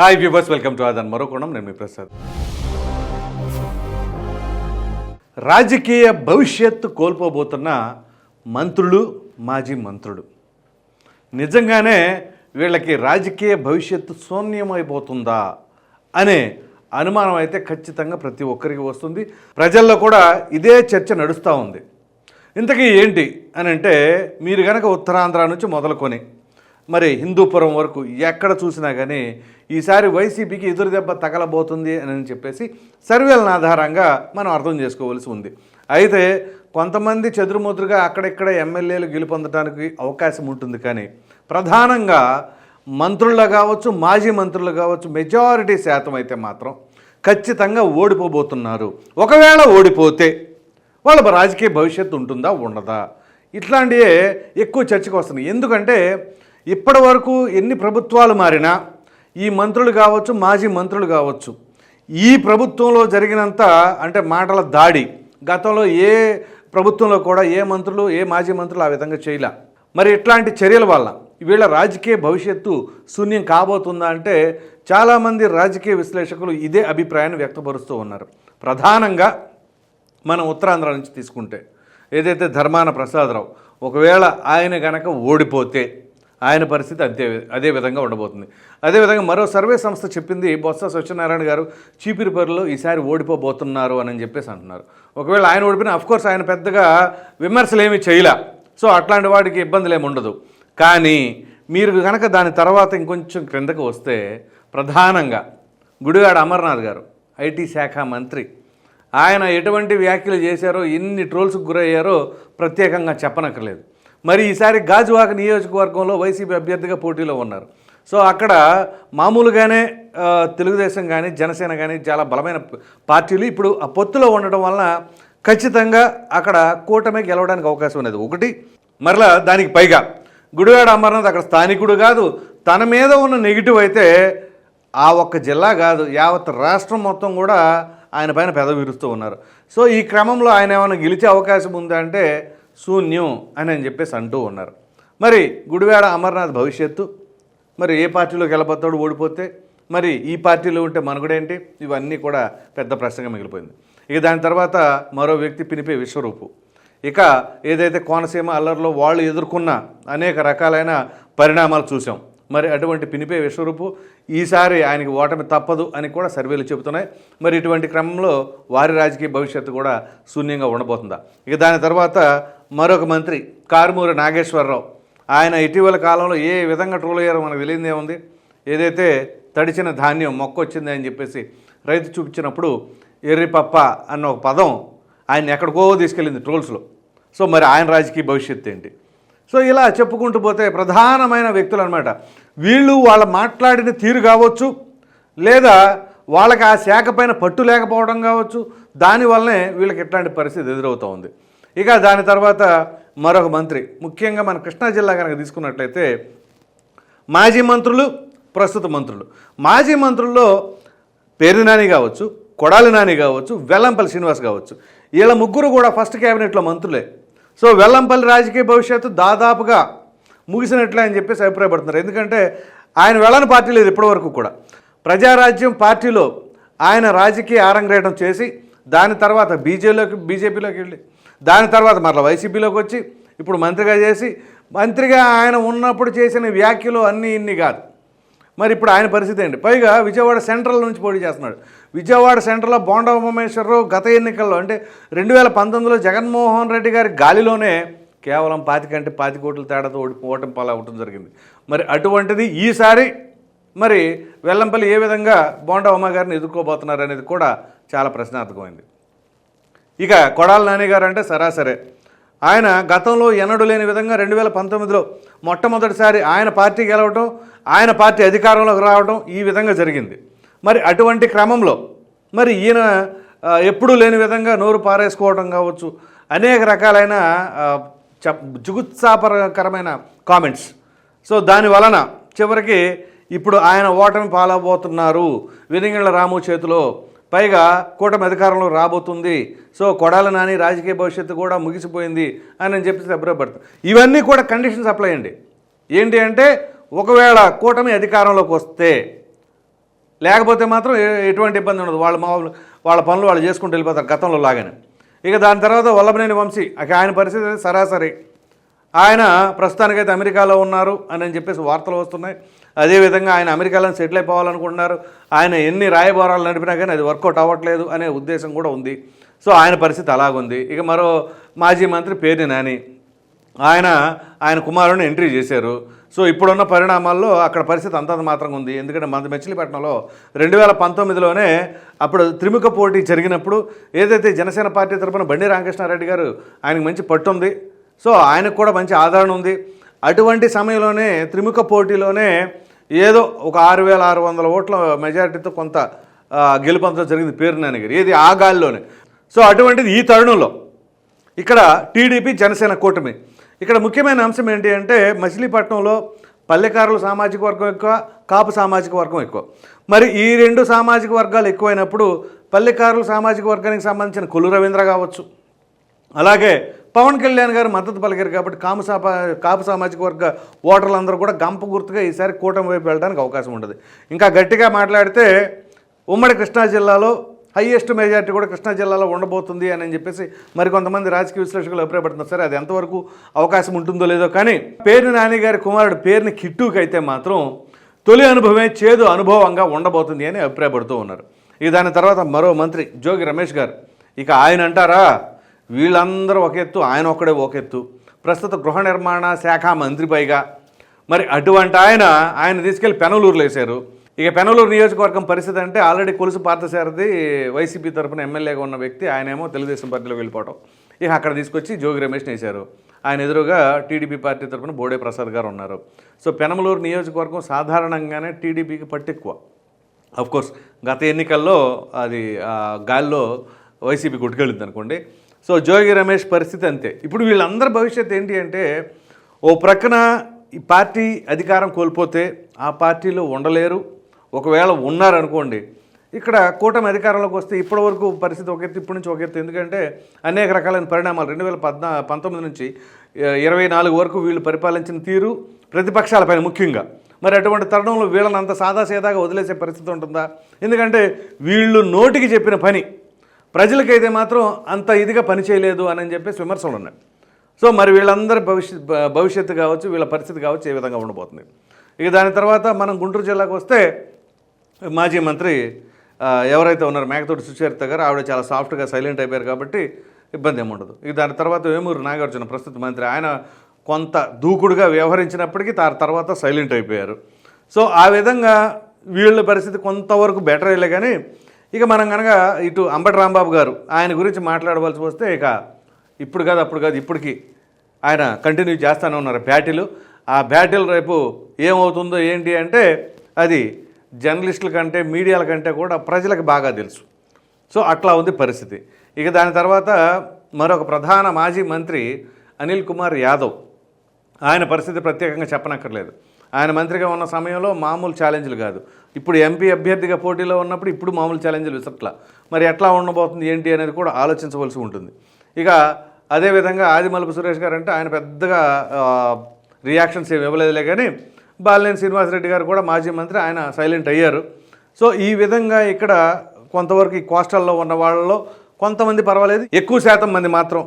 Hi viewers, welcome to Aadhan మరోకోణం. నేను మీ ప్రసాద్. రాజకీయ భవిష్యత్తు కోల్పోబోతున్న మంత్రులు, మాజీ మంత్రులు నిజంగానే వీళ్ళకి రాజకీయ భవిష్యత్తు శూన్యమైపోతుందా అనే అనుమానం అయితే ఖచ్చితంగా ప్రతి ఒక్కరికి వస్తుంది. ప్రజల్లో కూడా ఇదే చర్చ నడుస్తూ ఉంది. ఇంతకీ ఏంటి అని అంటే, మీరు కనుక ఉత్తరాంధ్ర నుంచి మొదలుకొని మరి హిందూపురం వరకు ఎక్కడ చూసినా కానీ ఈసారి వైసీపీకి ఎదురు దెబ్బ తగలబోతుంది అని చెప్పేసి సర్వేల ఆధారంగా మనం అర్థం చేసుకోవాల్సి ఉంది. అయితే కొంతమంది చెదురుముదురుగా అక్కడెక్కడ ఎమ్మెల్యేలు గెలుపొందడానికి అవకాశం ఉంటుంది, కానీ ప్రధానంగా మంత్రులు కావచ్చు, మాజీ మంత్రులు కావచ్చు, మెజారిటీ శాతం అయితే మాత్రం ఖచ్చితంగా ఓడిపోబోతున్నారు. ఒకవేళ ఓడిపోతే వాళ్ళ రాజకీయ భవిష్యత్తు ఉంటుందా ఉండదా, ఇట్లాంటివే ఎక్కువ చర్చకు వస్తున్నాయి. ఎందుకంటే ఇప్పటి వరకు ఎన్ని ప్రభుత్వాలు మారినా ఈ మంత్రులు కావచ్చు, మాజీ మంత్రులు కావచ్చు, ఈ ప్రభుత్వంలో జరిగినంత అంటే మాటల దాడి గతంలో ఏ ప్రభుత్వంలో కూడా ఏ మంత్రులు, ఏ మాజీ మంత్రులు ఆ విధంగా చేయలే. మరి ఇట్లాంటి చర్యల వల్ల వీళ్ళ రాజకీయ భవిష్యత్తు శూన్యం కాబోతుందా అంటే చాలామంది రాజకీయ విశ్లేషకులు ఇదే అభిప్రాయాన్ని వ్యక్తపరుస్తూ ఉన్నారు. ప్రధానంగా మనం ఉత్తరాంధ్ర నుంచి తీసుకుంటే ఏదైతే ధర్మాన ప్రసాదరావు, ఒకవేళ ఆయన కనుక ఓడిపోతే ఆయన పరిస్థితి అదే విధంగా ఉండబోతుంది. అదేవిధంగా మరో సర్వే సంస్థ చెప్పింది, బొత్స సత్యనారాయణ గారు చీపిరిపల్లిలో ఈసారి ఓడిపోబోతున్నారు అని చెప్పేసి అంటున్నారు. ఒకవేళ ఆయన ఓడిపోయినా అఫ్కోర్స్ ఆయన పెద్దగా విమర్శలు ఏమీ చేయలే, సో అట్లాంటి వాటికి ఇబ్బందులు ఏమి ఉండదు. కానీ మీరు కనుక దాని తర్వాత ఇంకొంచెం క్రిందకు వస్తే ప్రధానంగా గుడివాడ అమర్నాథ్ గారు, ఐటీ శాఖ మంత్రి, ఆయన ఎటువంటి వ్యాఖ్యలు చేశారో, ఎన్ని ట్రోల్స్కి గురయ్యారో ప్రత్యేకంగా చెప్పనక్కర్లేదు. మరి ఈసారి గాజువాక నియోజకవర్గంలో వైసీపీ అభ్యర్థిగా పోటీలో ఉన్నారు. సో అక్కడ మామూలుగానే తెలుగుదేశం కానీ జనసేన కానీ చాలా బలమైన పార్టీలు ఇప్పుడు ఆ పొత్తులో ఉండటం వలన ఖచ్చితంగా అక్కడ కూటమి గెలవడానికి అవకాశం ఉన్నది ఒకటి. మరలా దానికి పైగా గుడివాడ అమర్నాథ్ అక్కడ స్థానికుడు కాదు, తన మీద ఉన్న నెగిటివ్ అయితే ఆ ఒక్క జిల్లా కాదు, యావత్ రాష్ట్రం మొత్తం కూడా ఆయన పైన పెదవి విరుస్తూ ఉన్నారు. సో ఈ క్రమంలో ఆయన ఏమైనా గెలిచే అవకాశం ఉందా అంటే శూన్యం అని చెప్పేసి అంటూ ఉన్నారు. మరి గుడివాడ అమర్నాథ్ భవిష్యత్తు, మరి ఏ పార్టీలోకి వెళ్ళబోతాడు ఓడిపోతే, మరి ఈ పార్టీలో ఉంటే మనుగడేంటి, ఇవన్నీ కూడా పెద్ద ప్రశ్నగా మిగిలిపోయింది. ఇక దాని తర్వాత మరో వ్యక్తి పినిపే విశ్వరూపు. ఇక ఏదైతే కోనసీమ అల్లర్లో వాళ్ళు ఎదుర్కొన్న అనేక రకాలైన పరిణామాలు చూసాం. మరి అటువంటి పినిపే విశ్వరూపు ఈసారి ఆయనకి ఓటమి తప్పదు అని కూడా సర్వేలు చెబుతున్నాయి. మరి ఇటువంటి క్రమంలో వారి రాజకీయ భవిష్యత్తు కూడా శూన్యంగా ఉండబోతుందా. ఇక దాని తర్వాత మరొక మంత్రి కారుమూరి నాగేశ్వరరావు, ఆయన ఇటీవల కాలంలో ఏ విధంగా ట్రోల్ అయ్యారో మనకు తెలియదే ఉంది. ఏదైతే తడిచిన ధాన్యం మొక్క వచ్చింది అని చెప్పేసి రైతు చూపించినప్పుడు ఎర్రిపప్ప అన్న ఒక పదం ఆయన ఎక్కడికో తీసుకెళ్ళింది ట్రోల్స్లో. సో మరి ఆయన రాజకీయ భవిష్యత్తు ఏంటి? సో ఇలా చెప్పుకుంటూ పోతే ప్రధానమైన వ్యక్తులు అనమాట వీళ్ళు. వాళ్ళ మాట్లాడిన తీరు కావచ్చు, లేదా వాళ్ళకి ఆ శాఖ పైన పట్టు లేకపోవడం కావచ్చు, దానివల్లనే వీళ్ళకి ఇట్లాంటి పరిస్థితి ఎదురవుతూ ఉంది. ఇక దాని తర్వాత మరొక మంత్రి, ముఖ్యంగా మన కృష్ణా జిల్లా కనుక తీసుకున్నట్లయితే మాజీ మంత్రులు, ప్రస్తుత మంత్రులు. మాజీ మంత్రుల్లో పేర్ని నాని కావచ్చు, కొడాలి నాని కావచ్చు, వెల్లంపల్లి శ్రీనివాస్ కావచ్చు, వీళ్ళ ముగ్గురు కూడా ఫస్ట్ క్యాబినెట్లో మంత్రులే. సో వెల్లంపల్లి రాజకీయ భవిష్యత్తు దాదాపుగా ముగిసినట్లే అని చెప్పేసి అభిప్రాయపడుతున్నారు. ఎందుకంటే ఆయన వెళ్ళని పార్టీ లేదు ఇప్పటివరకు కూడా. ప్రజారాజ్యం పార్టీలో ఆయన రాజకీయ ఆరంగేటం చేసి దాని తర్వాత బీజేపీలోకి వెళ్ళి దాని తర్వాత మరలా వైసీపీలోకి వచ్చి ఇప్పుడు మంత్రిగా చేసి, మంత్రిగా ఆయన ఉన్నప్పుడు చేసిన వ్యాఖ్యలు అన్నీ ఇన్ని కాదు. మరి ఇప్పుడు ఆయన పరిస్థితి ఏంటి? పైగా విజయవాడ సెంట్రల్ నుంచి పోటీ చేస్తున్నాడు. విజయవాడ సెంట్రల్లో బోండా ఉమామహేశ్వరరావు గత ఎన్నికల్లో అంటే 2019లో జగన్మోహన్ రెడ్డి గారి గాలిలోనే కేవలం 25 కోట్ల తేడాతో ఓటమి పాలవటం జరిగింది. మరి అటువంటిది ఈసారి మరి వెల్లంపల్లి ఏ విధంగా బోండా ఉమా గారిని ఎదుర్కోబోతున్నారు అనేది కూడా చాలా ప్రశ్నార్థకమైంది. ఇక కొడాలి నాని గారు అంటే సరాసరే ఆయన గతంలో ఎన్నడూ లేని విధంగా 2019లో మొట్టమొదటిసారి ఆయన పార్టీ గెలవటం, ఆయన పార్టీ అధికారంలోకి రావడం ఈ విధంగా జరిగింది. మరి అటువంటి క్రమంలో మరి ఈయన ఎప్పుడూ లేని విధంగా నోరు పారేసుకోవడం కావచ్చు, అనేక రకాలైన జుగుత్సాపరకరమైన కామెంట్స్. సో దాని వలన చివరికి ఇప్పుడు ఆయన ఓటమి పాలబోతున్నారు వెనిగళ్ల రాము చేతిలో. పైగా కూటమి అధికారంలో రాబోతుంది. సో కొడాలి నాని రాజకీయ భవిష్యత్తు కూడా ముగిసిపోయింది అని చెప్పేసి అభిప్రాయపడుతుంది. ఇవన్నీ కూడా కండిషన్స్ అప్లై అండి. ఏంటి అంటే ఒకవేళ కూటమి అధికారంలోకి వస్తే లేకపోతే మాత్రం ఎటువంటి ఇబ్బంది ఉండదు, వాళ్ళ పనులు వాళ్ళు చేసుకుంటూ వెళ్ళిపోతారు గతంలో లాగానే. ఇక దాని తర్వాత వల్లభనేని వంశీ ఆయన పరిస్థితి సరాసరి. ఆయన ప్రస్తుతానికైతే అమెరికాలో ఉన్నారు అని చెప్పేసి వార్తలు వస్తున్నాయి. అదేవిధంగా ఆయన అమెరికాలో సెటిల్ అయిపోవాలనుకుంటున్నారు. ఆయన ఎన్ని రాయబారాలు నడిపినా కానీ అది వర్కౌట్ అవ్వట్లేదు అనే ఉద్దేశం కూడా ఉంది. సో ఆయన పరిస్థితి అలాగుంది. ఇక మరో మాజీ మంత్రి పేర్ని నాని, ఆయన కుమారుని ఎంట్రీ చేశారు. సో ఇప్పుడున్న పరిణామాల్లో అక్కడ పరిస్థితి అంతంత మాత్రంగా ఉంది. ఎందుకంటే మచిలీపట్నంలో 2019లోనే అప్పుడు త్రిముఖ పోటీ జరిగినప్పుడు ఏదైతే జనసేన పార్టీ తరఫున బండి రామకృష్ణారెడ్డి గారు ఆయనకు మంచి పట్టుంది, సో ఆయనకు కూడా మంచి ఆదరణ ఉంది. అటువంటి సమయంలోనే త్రిముఖ పోటీలోనే ఏదో ఒక 6,600 ఓట్ల మెజారిటీతో కొంత గెలుపంతో జరిగింది పేర్ని నాని గారు, ఏది ఆ గాలిలోనే. సో అటువంటిది ఈ తరుణంలో ఇక్కడ టీడీపీ జనసేన కూటమి. ఇక్కడ ముఖ్యమైన అంశం ఏంటి అంటే మచిలీపట్నంలో పల్లెకారుల సామాజిక వర్గం ఎక్కువ, కాపు సామాజిక వర్గం ఎక్కువ. మరి ఈ రెండు సామాజిక వర్గాలు ఎక్కువైనప్పుడు పల్లెకారుల సామాజిక వర్గానికి సంబంధించిన కొల్లు రవీంద్ర కావచ్చు, అలాగే పవన్ కళ్యాణ్ గారు మద్దతు పలికారు కాబట్టి కాపు సామాజిక వర్గ ఓటర్లందరూ కూడా గంప గుర్తుగా ఈసారి కూటమి వైపు వెళ్ళడానికి అవకాశం ఉంటుంది. ఇంకా గట్టిగా మాట్లాడితే ఉమ్మడి కృష్ణా జిల్లాలో హైయెస్ట్ మెజారిటీ కూడా కృష్ణా జిల్లాలో ఉండబోతుంది అని చెప్పేసి మరికొంతమంది రాజకీయ విశ్లేషకులు అభిప్రాయపడుతున్నారు. సరే అది ఎంతవరకు అవకాశం ఉంటుందో లేదో కానీ పేర్ని నాని గారి కుమారుడు పేర్ని కిట్టుకి అయితే మాత్రం తొలి అనుభవమే చేదు అనుభవంగా ఉండబోతుంది అని అభిప్రాయపడుతూ ఉన్నారు. ఇక దాని తర్వాత మరో మంత్రి జోగి రమేష్ గారు, ఇక ఆయన అంటారా వీళ్ళందరూ ఒక ఎత్తు, ఆయన ఒక్కడే ఒక ఎత్తు, ప్రస్తుత గృహ నిర్మాణ శాఖ మంత్రి పైగా. మరి అటువంటి ఆయన తీసుకెళ్లి పెనలూరులో వేశారు. ఇక పెనలూరు నియోజకవర్గం పరిస్థితి అంటే ఆల్రెడీ కొలుసు పార్థసారథి వైసీపీ తరఫున ఎమ్మెల్యేగా ఉన్న వ్యక్తి, ఆయనేమో తెలుగుదేశం పార్టీలో వెళ్ళిపోవటం. ఇక అక్కడ తీసుకొచ్చి జోగి రమేష్ని వేశారు. ఆయన ఎదురుగా టీడీపీ పార్టీ తరఫున బోడే ప్రసాద్ గారు ఉన్నారు. సో పెనమలూరు నియోజకవర్గం సాధారణంగానే టీడీపీకి పట్టెక్కువ. అఫ్కోర్స్ గత ఎన్నికల్లో అది గాల్లో వైసీపీ కొట్టుకెళ్ళింది అనుకోండి. సో జోగి రమేష్ పరిస్థితి అంతే. ఇప్పుడు వీళ్ళందరి భవిష్యత్తు ఏంటి అంటే ఓ ప్రక్కన ఈ పార్టీ అధికారం కోల్పోతే ఆ పార్టీలో ఉండలేరు, ఒకవేళ ఉన్నారనుకోండి ఇక్కడ కూటమి అధికారంలోకి వస్తే ఇప్పటివరకు పరిస్థితి ఒక ఎత్తు, ఇప్పటి నుంచి ఒక ఎత్తు. ఎందుకంటే అనేక రకాలైన పరిణామాలు 2019 నుంచి 24 వరకు వీళ్ళు పరిపాలించిన తీరు ప్రతిపక్షాలపైన ముఖ్యంగా. మరి అటువంటి తరుణంలో వీళ్ళని అంత సాదాసీదాగా వదిలేసే పరిస్థితి ఉంటుందా? ఎందుకంటే వీళ్ళు నోటికి చెప్పిన పని ప్రజలకైతే మాత్రం అంత ఇదిగా పని చేయలేదు అని చెప్పేసి విమర్శలు ఉన్నాయి. సో మరి వీళ్ళందరి భవిష్యత్తు కావచ్చు, వీళ్ళ పరిస్థితి కావచ్చు ఏ విధంగా ఉండబోతుంది. ఇక దాని తర్వాత మనం గుంటూరు జిల్లాకు వస్తే మాజీ మంత్రి ఎవరైతే ఉన్నారో మేకతోటి సుచరిత గారు, ఆవిడ చాలా సాఫ్ట్గా సైలెంట్ అయిపోయారు కాబట్టి ఇబ్బంది ఏమి ఉండదు. ఇక దాని తర్వాత వేమూరు నాగార్జున ప్రస్తుత మంత్రి, ఆయన కొంత దూకుడుగా వ్యవహరించినప్పటికీ తర్వాత సైలెంట్ అయిపోయారు. సో ఆ విధంగా వీళ్ళ పరిస్థితి కొంతవరకు బెటర్ అయ్యలే. కానీ ఇక మనం కనుక ఇటు అంబటి రాంబాబు గారు ఆయన గురించి మాట్లాడవలసి వస్తే ఇక ఇప్పుడు కాదు అప్పుడు కాదు ఇప్పటికీ ఆయన కంటిన్యూ చేస్తూనే ఉన్నారు బ్యాటిల్. ఆ బ్యాటిల్ రేపు ఏమవుతుందో ఏంటి అంటే అది జర్నలిస్టుల కంటే మీడియాల కంటే కూడా ప్రజలకు బాగా తెలుసు. సో అట్లా ఉంది పరిస్థితి. ఇక దాని తర్వాత మరొక ప్రధాన మాజీ మంత్రి అనిల్ కుమార్ యాదవ్, ఆయన పరిస్థితి ప్రత్యేకంగా చెప్పనక్కర్లేదు. ఆయన మంత్రిగా ఉన్న సమయంలో మామూలు ఛాలెంజ్లు కాదు, ఇప్పుడు ఎంపీ అభ్యర్థిగా పోటీలో ఉన్నప్పుడు ఇప్పుడు మామూలు ఛాలెంజ్లు విసట్లా. మరి ఎట్లా ఉండబోతుంది ఏంటి అనేది కూడా ఆలోచించవలసి ఉంటుంది. ఇక అదేవిధంగా ఆదిమలపు సురేష్ గారు అంటే ఆయన పెద్దగా రియాక్షన్స్ ఏమి ఇవ్వలేదులే. కానీ బాలినేని శ్రీనివాసరెడ్డి గారు కూడా మాజీ మంత్రి, ఆయన సైలెంట్ అయ్యారు. సో ఈ విధంగా ఇక్కడ కొంతవరకు ఈ కోస్టల్లో ఉన్న వాళ్ళలో కొంతమంది పర్వాలేదు, ఎక్కువ శాతం మంది మాత్రం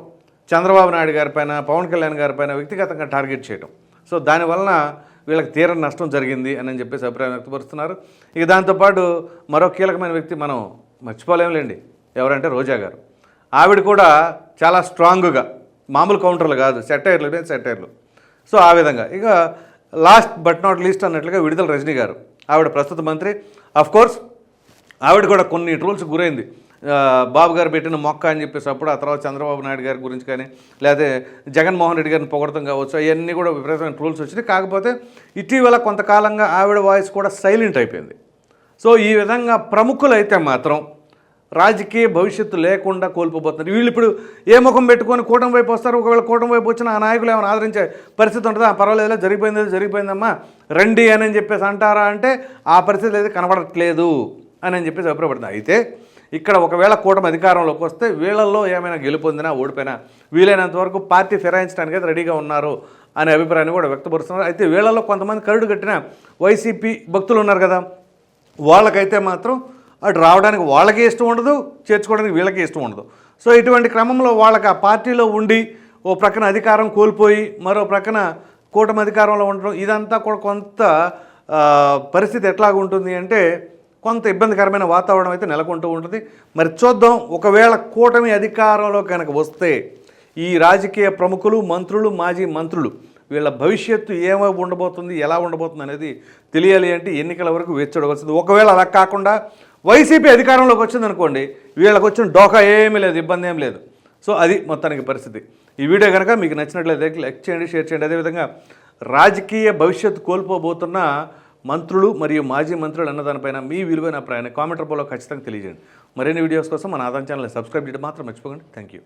చంద్రబాబు నాయుడు గారిపైన, పవన్ కళ్యాణ్ గారిపైన వ్యక్తిగతంగా టార్గెట్ చేయడం. సో దానివలన వీళ్ళకి తీరని నష్టం జరిగింది అని చెప్పేసి అభిప్రాయం వ్యక్తపరుస్తున్నారు. ఇక దాంతోపాటు మరో కీలకమైన వ్యక్తి మనం మర్చిపోలేంలేండి, ఎవరంటే రోజా గారు. ఆవిడ కూడా చాలా స్ట్రాంగ్గా, మామూలు కౌంటర్లు కాదు, సెటైర్లు. సో ఆ విధంగా ఇక లాస్ట్ బట్ నాట్ లీస్ట్ అన్నట్లుగా విడుదల రజనీ గారు, ఆవిడ ప్రస్తుత మంత్రి. అఫ్కోర్స్ ఆవిడ కూడా కొన్ని ట్రోల్స్ గురైంది. బాబు గారు పెట్టిన మొక్క అని చెప్పేసి అప్పుడు, ఆ తర్వాత చంద్రబాబు నాయుడు గారి గురించి కానీ లేకపోతే జగన్మోహన్ రెడ్డి గారిని పొగడతాం కావచ్చు, అవన్నీ కూడా విపరీతమైన ట్రోల్స్ వచ్చినాయి. కాకపోతే ఇటీవల కొంతకాలంగా ఆవిడ వాయిస్ కూడా సైలెంట్ అయిపోయింది. సో ఈ విధంగా ప్రముఖులు అయితే మాత్రం రాజకీయ భవిష్యత్తు లేకుండా కోల్పోతున్నారు. వీళ్ళు ఇప్పుడు ఏ ముఖం పెట్టుకొని కూటమి వైపు వస్తారు. ఒకవేళ కూటమి వైపు వచ్చిన ఆ నాయకులు ఏమైనా ఆదరించే పరిస్థితి ఉంటుందా? పర్వాలేదులే, జరిగిపోయిందమ్మా రండి అని చెప్పేసి అంటారా అంటే ఆ పరిస్థితి అయితే కనబడట్లేదు అని చెప్పేసి అభిప్రాయపడుతుంది. అయితే ఇక్కడ ఒకవేళ కూటమి అధికారంలోకి వస్తే వీళ్ళల్లో ఏమైనా గెలుపొందినా ఓడిపోయినా వీలైనంత వరకు పార్టీ ఫిరాయించడానికి అయితే రెడీగా ఉన్నారు అనే అభిప్రాయాన్ని కూడా వ్యక్తపరుస్తున్నారు. అయితే వీళ్ళల్లో కొంతమంది కరుడు కట్టిన వైసీపీ భక్తులు ఉన్నారు కదా, వాళ్ళకైతే మాత్రం అటు రావడానికి వాళ్ళకి ఇష్టం ఉండదు, చేర్చుకోవడానికి వీళ్ళకి ఇష్టం ఉండదు. సో ఇటువంటి క్రమంలో వాళ్ళకి ఆ పార్టీలో ఉండి ఓ ప్రక్కన అధికారం కోల్పోయి మరో ప్రక్కన కూటమి అధికారంలో ఉండడం, ఇదంతా కూడా కొంత పరిస్థితి ఎట్లాగుంటుంది అంటే కొంత ఇబ్బందికరమైన వాతావరణం అయితే నెలకొంటూ ఉంటుంది. మరి చూద్దాం, ఒకవేళ కూటమి అధికారంలో కనుక వస్తే ఈ రాజకీయ ప్రముఖులు, మంత్రులు, మాజీ మంత్రులు వీళ్ళ భవిష్యత్తు ఏమై ఉండబోతుంది, ఎలా ఉండబోతుంది అనేది తెలియాలి అంటే ఎన్నికల వరకు వేచి చూడవలసింది. ఒకవేళ అలా కాకుండా వైసీపీ అధికారంలోకి వచ్చిందనుకోండి, వీళ్ళకి వచ్చిన డోకా ఏమీ లేదు, ఇబ్బంది ఏం లేదు. సో అది మొత్తానికి పరిస్థితి. ఈ వీడియో కనుక మీకు నచ్చినట్లయితే లైక్ చేయండి, షేర్ చేయండి. అదేవిధంగా రాజకీయ భవిష్యత్తు కోల్పోబోతున్న మంత్రులు మరియు మాజీ మంత్రులు అన్న దానిపైన మీ విలువైన అభిప్రాయాన్ని కామెంట్ రూపంలో ఖచ్చితంగా తెలియజేయండి. మరిన్ని వీడియోస్ కోసం మన ఆదాయం ఛానల్ని సబ్స్క్రైబ్ చేయడం మాత్రం మర్చిపోకండి. Thank you.